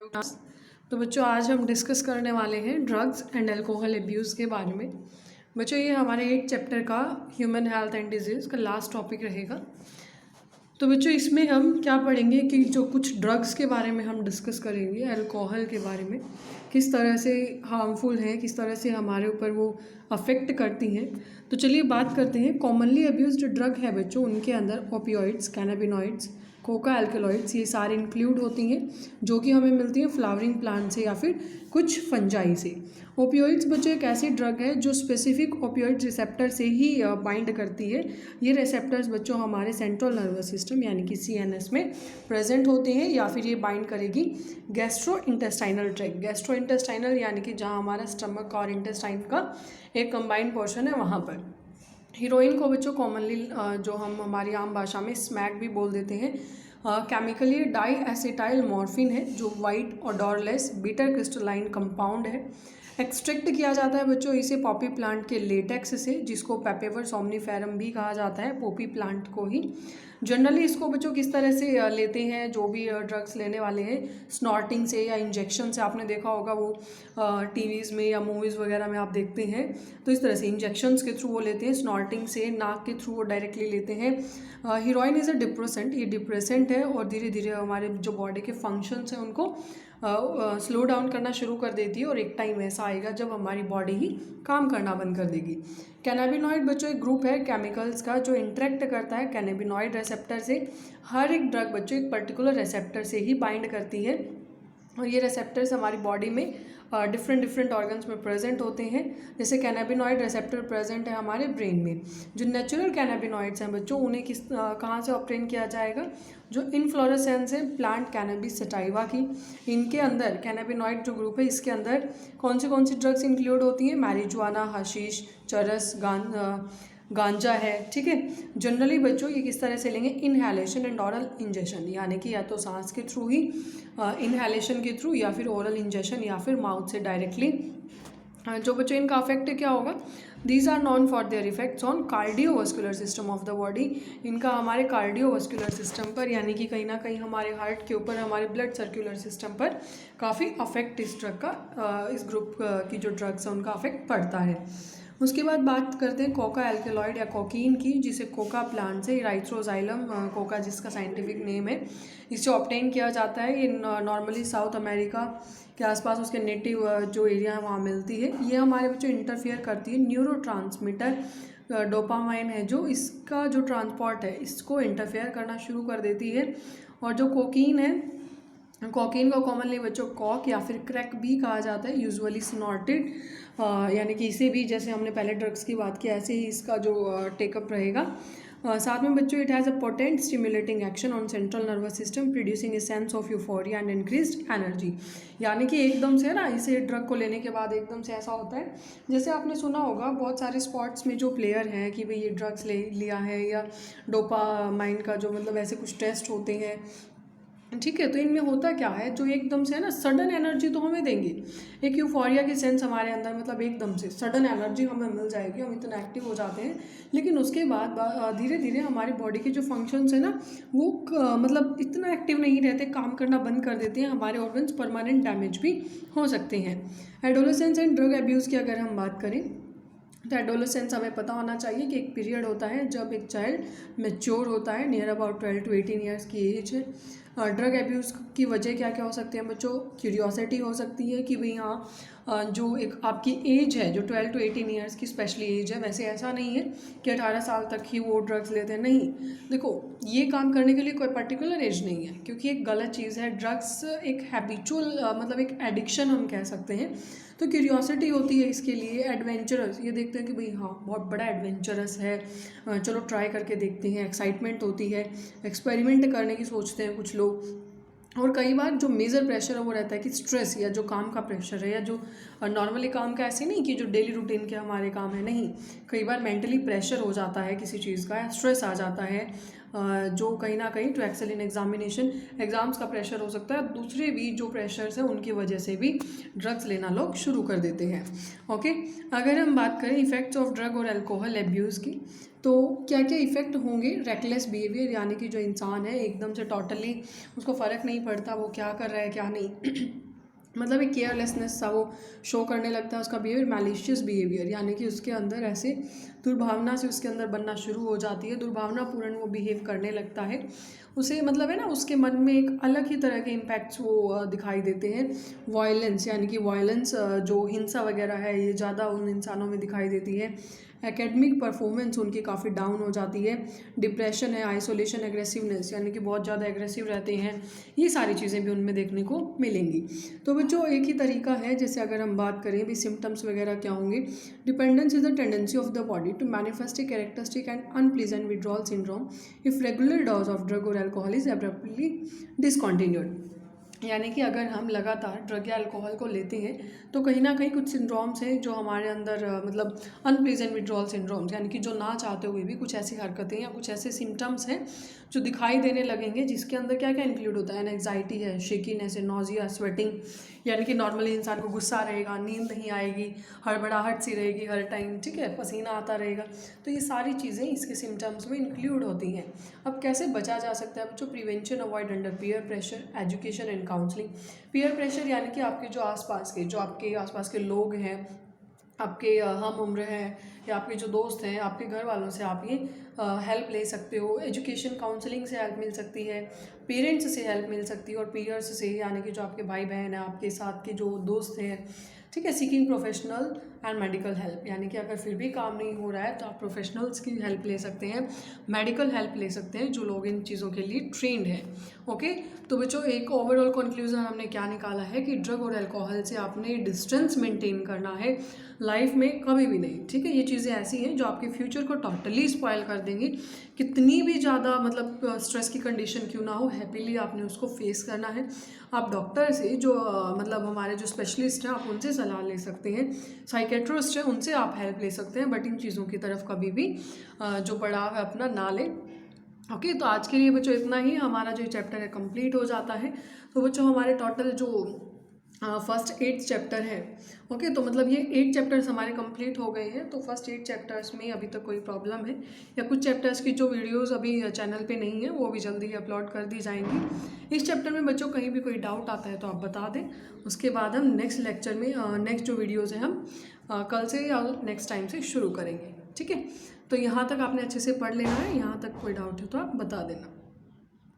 Class. तो बच्चों आज हम डिस्कस करने वाले हैं ड्रग्स एंड अल्कोहल एब्यूज़ के बारे में। बच्चों ये हमारे 8 चैप्टर का ह्यूमन हेल्थ एंड डिजीज़ का लास्ट टॉपिक रहेगा। तो बच्चों इसमें हम क्या पढ़ेंगे कि जो कुछ ड्रग्स के बारे में हम डिस्कस करेंगे, अल्कोहल के बारे में, किस तरह से हार्मफुल है, किस तरह से हमारे ऊपर वो अफेक्ट करती हैं। तो चलिए बात करते हैं। कॉमनली अब्यूज्ड ड्रग है बच्चों, उनके अंदर ओपियोइड्स, कैनाबिनॉइड्स, कोका एल्कलॉइड्स ये सारे इंक्लूड होती हैं, जो कि हमें मिलती हैं फ्लावरिंग प्लांट से या फिर कुछ फंजाई से। ओपियोइड्स बच्चों एक ऐसी ड्रग है जो स्पेसिफिक ओपियोइड रिसेप्टर से ही बाइंड करती है। ये रिसेप्टर्स बच्चों हमारे सेंट्रल नर्वस सिस्टम यानी कि सीएनएस में प्रेजेंट होते हैं, या फिर ये बाइंड करेगी gastro intestinal tract. Gastro intestinal यानी कि जहाँ हमारा स्टमक और इंटेस्टाइन का एक कंबाइंड पोर्शन है वहाँ पर। हीरोइन को बच्चों कॉमनली जो हम हमारी आम भाषा में स्मैक भी बोल देते हैं। केमिकली डाई एसिटाइल मॉर्फिन है जो white odourless bitter crystalline compound है। एक्सट्रैक्ट किया जाता है बच्चों इसे पॉपी प्लांट के लेटेक्स से, जिसको पेपेवर सोमनीफेरम भी कहा जाता है, पॉपी प्लांट को ही। जनरली इसको बच्चों किस तरह से लेते हैं, जो भी ड्रग्स लेने वाले हैं, स्नॉर्टिंग से या इंजेक्शन से। आपने देखा होगा वो टीवीज़ में या मूवीज़ वगैरह में आप देखते हैं, तो इस तरह से इंजेक्शंस के थ्रू वो लेते हैं, स्नॉर्टिंग से, नाक के थ्रू वो डायरेक्टली लेते हैं। हीरोइन इज़ अ डिप्रेसेंट, ये डिप्रेसेंट है और धीरे धीरे हमारे जो बॉडी के फंक्शंस हैं उनको स्लो डाउन करना शुरू कर देती है, और एक टाइम ऐसा आएगा जब हमारी बॉडी ही काम करना बंद कर देगी। कैनाबिनॉइड बच्चों एक ग्रुप है केमिकल्स का जो इंटरेक्ट करता है कैनाबिनॉइड रिसेप्टर से। हर एक ड्रग बच्चों एक पर्टिकुलर रिसेप्टर से ही बाइंड करती है, और ये रिसेप्टर्स हमारी बॉडी में डिफरेंट ऑर्गन्स में प्रेजेंट होते हैं। जैसे कैनाबिनॉइड रिसेप्टर प्रेजेंट है हमारे ब्रेन में। जो नेचुरल कैनाबिनॉइड्स हैं बच्चों, उन्हें कहाँ से ऑब्टेन किया जाएगा, जो इनफ्लोरेसेंस है प्लांट कैनबिस सटाइवा की, इनके अंदर कैनाबिनॉइड जो ग्रुप है इसके अंदर कौन सी ड्रग्स इंक्लूड होती हैं, मैरिजुआना, हशीश, चरस, गांजा है। ठीक है, जनरली बच्चों ये किस तरह से लेंगे, इनहेलेशन एंड ओरल इंजेक्शन, यानी कि या तो सांस के थ्रू ही, इनहेलेशन के थ्रू, या फिर ओरल इंजेक्शन, या फिर माउथ से डायरेक्टली। जो बच्चों इनका अफेक्ट क्या होगा, these are known for their effects on cardiovascular system of the body. इनका हमारे कार्डियोवास्कुलर सिस्टम पर, यानी कि कहीं ना कहीं हमारे हार्ट के ऊपर, हमारे ब्लड सर्कुलर सिस्टम पर काफ़ी अफेक्ट इस ड्रग का, इस ग्रुप की जो ड्रग्स हैं उनका अफेक्ट पड़ता है। उसके बाद बात करते हैं कोका एल्केलॉइड या कोकीन की, जिसे कोका प्लांट से, राइथ्रोजाइलम कोका जिसका साइंटिफिक नेम है, इससे ऑब्टेन किया जाता है। ये नॉर्मली साउथ अमेरिका के आसपास उसके नेटिव जो एरिया है वहाँ मिलती है। ये हमारे बच्चों इंटरफियर करती है न्यूरोट्रांसमीटर डोपामाइन है जो इसका जो ट्रांसपोर्ट है इसको इंटरफेयर करना शुरू कर देती है। और जो कोकीन है, कोकीन को कॉमनली बच्चों कॉक या फिर क्रैक भी कहा जाता है, यूजुअली स्नॉर्टेड, यानी कि इसे भी जैसे हमने पहले ड्रग्स की बात की ऐसे ही इसका जो टेकअप रहेगा। साथ में बच्चों it has a potent stimulating action on central nervous system, producing a sense of euphoria and increased energy. यानी कि एकदम से ना इसे ड्रग को लेने के बाद एकदम से ऐसा होता है, जैसे आपने सुना होगा बहुत सारे स्पोर्ट्स में जो प्लेयर हैं कि भाई ये ड्रग्स लिया है, या डोपामाइन का जो मतलब ऐसे कुछ टेस्ट होते हैं। ठीक है, तो इनमें होता क्या है, जो एकदम से है ना सडन एनर्जी तो हमें देंगे, एक यूफोरिया की सेंस हमारे अंदर, मतलब एकदम से सडन एनर्जी हमें मिल जाएगी, हम इतना एक्टिव हो जाते हैं। लेकिन उसके बाद धीरे धीरे हमारी बॉडी के जो फंक्शंस है ना वो मतलब इतना एक्टिव नहीं रहते, काम करना बंद कर देते हैं, हमारे ऑर्गन्स परमानेंट डैमेज भी हो सकते हैं। एडोलेसेंस एंड ड्रग अब्यूज़ की अगर हम बात करें तो एडोलेसेंस हमें पता होना चाहिए कि एक पीरियड होता है जब एक चाइल्ड मैच्योर होता है, नियर अबाउट 12 to 18 ईयर्स की एज है। ड्रग एब्यूज़ की वजह क्या क्या हो सकती है बच्चों, क्यूरियोसिटी हो सकती है कि भाई हाँ जो एक आपकी एज है जो 12 to 18 ईयर्स की स्पेशली एज है, वैसे ऐसा नहीं है कि 18 साल तक ही वो ड्रग्स लेते हैं, नहीं। देखो ये काम करने के लिए कोई पर्टिकुलर एज नहीं है, क्योंकि एक गलत चीज़ है। ड्रग्स एक हैबिचुअल मतलब एक एडिक्शन हम कह सकते हैं। तो क्यूरियोसिटी होती है इसके लिए, एडवेंचरस, ये देखते हैं कि भाई हाँ बहुत बड़ा एडवेंचरस है, चलो ट्राई करके देखते हैं, एक्साइटमेंट होती है, एक्सपेरिमेंट करने की सोचते हैं कुछ लोग। और कई बार जो मेजर प्रेशर है वो रहता है कि स्ट्रेस, या जो काम का प्रेशर है, या जो नॉर्मली काम का ऐसे नहीं कि जो डेली रूटीन के हमारे काम है, नहीं, कई बार मेंटली प्रेशर हो जाता है किसी चीज़ का, स्ट्रेस आ जाता है, जो कहीं ना कहीं to excel in examination, exams का प्रेशर हो सकता है, दूसरे भी जो प्रेशर्स हैं उनकी वजह से भी ड्रग्स लेना लोग शुरू कर देते हैं। ओके, अगर हम बात करें इफ़ेक्ट्स ऑफ ड्रग और अल्कोहल एब्यूज़ की, तो क्या क्या इफ़ेक्ट होंगे रेकलेस बिहेवियर, यानी कि जो इंसान है एकदम से टोटली उसको फ़र्क नहीं पड़ता वो क्या कर रहा है क्या नहीं मतलब एक केयरलेसनेस सा वो शो करने लगता है उसका बिहेवियर। मैलिशियस बिहेवियर, यानी कि उसके अंदर ऐसे दुर्भावना से उसके अंदर बनना शुरू हो जाती है, दुर्भावनापूर्ण वो बिहेव करने लगता है। उसे मतलब है ना, उसके मन में एक अलग ही तरह के इम्पैक्ट्स वो दिखाई देते हैं। वायलेंस, यानी कि वायलेंस जो हिंसा वगैरह है ये ज़्यादा उन इंसानों में दिखाई देती है। एकेडमिक परफॉर्मेंस उनकी काफ़ी डाउन हो जाती है। डिप्रेशन है, आइसोलेशन, एग्रेसिवनेस, यानी कि बहुत ज़्यादा एग्रेसिव रहते हैं। ये सारी चीज़ें भी उनमें देखने को मिलेंगी। तो बच्चों एक ही तरीका है, जैसे अगर हम बात करें भी सिम्टम्स वगैरह क्या होंगे। Dependence is the tendency of the body to manifest a characteristic and unpleasant withdrawal syndrome if regular dose of drug और अल्कोहल इज एब्रप्टली डिसकंटिन्यूड। यानी कि अगर हम लगातार ड्रग या अल्कोहल को लेते हैं तो कहीं ना कहीं कुछ सिंड्रोम्स हैं जो हमारे अंदर मतलब अनप्लीजेंट विड्रॉल सिंड्रोम्स, यानी कि जो ना चाहते हुए भी कुछ ऐसी हरकतें या कुछ ऐसे सिम्टम्स हैं जो दिखाई देने लगेंगे, जिसके अंदर क्या क्या इंक्लूड होता है। एंग्जाइटी है, शेकीनेस है, नोजिया, स्वेटिंग, यानी कि नॉर्मली इंसान को गुस्सा रहेगा, नींद नहीं आएगी, हड़बड़ाहट सी रहेगी हर टाइम, ठीक है, पसीना आता रहेगा। तो ये सारी चीज़ें इसके सिम्टम्स में इंक्लूड होती हैं। अब कैसे बचा जा सकता है बच्चों? Prevention avoid under peer pressure, education and counselling. Peer pressure यानी कि आपके जो आसपास के लोग हैं, आपके हम उम्र हैं या आपके जो दोस्त हैं, आपके घर वालों से आप ये हेल्प ले सकते हो। एजुकेशन काउंसलिंग से हेल्प मिल सकती है, पेरेंट्स से हेल्प मिल सकती है, और पीयर्स से यानी कि जो आपके भाई बहन हैं, आपके साथ के जो दोस्त हैं, ठीक है। Seeking professional and medical help, यानी कि अगर फिर भी काम नहीं हो रहा है तो आप प्रोफेशनल्स की हेल्प ले सकते हैं, मेडिकल हेल्प ले सकते हैं, जो लोग इन चीज़ों के लिए ट्रेंड हैं। ओके, तो बच्चों एक ओवरऑल कंक्लूजन हमने क्या निकाला है कि ड्रग और अल्कोहल से आपने डिस्टेंस मेंटेन करना है लाइफ में, कभी भी नहीं, ठीक है। ये चीज़ें ऐसी हैं जो आपके फ्यूचर को टोटली स्पॉइल कर देंगी। कितनी भी ज़्यादा मतलब स्ट्रेस की कंडीशन क्यों ना हो, हैप्पीली आपने उसको फेस करना है। आप डॉक्टर से जो मतलब हमारे जो स्पेशलिस्ट हैं आप उनसे सलाह ले सकते हैं, साइकेट्रिस्ट हैं उनसे आप हेल्प ले सकते हैं, बट इन चीज़ों की तरफ कभी भी जो पड़ाव है अपना ना लें। ओके, तो आज के लिए बच्चों इतना ही, हमारा जो चैप्टर है कंप्लीट हो जाता है। तो बच्चों हमारे टोटल जो फर्स्ट 8 चैप्टर है, ओके, तो मतलब ये 8 चैप्टर्स हमारे कंप्लीट हो गए हैं। तो फर्स्ट 8 चैप्टर्स में अभी तक कोई प्रॉब्लम है या कुछ चैप्टर्स की जो वीडियोस अभी चैनल पे नहीं है वो भी जल्दी ही अपलोड कर दी जाएंगी। इस चैप्टर में बच्चों कहीं भी कोई डाउट आता है तो आप बता दें, उसके बाद हम नेक्स्ट लेक्चर में नेक्स्ट जो वीडियोज़ हैं हम कल से या नेक्स्ट टाइम से शुरू करेंगे, ठीक है। तो यहाँ तक आपने अच्छे से पढ़ लेना है, यहाँ तक कोई डाउट है तो आप बता देना।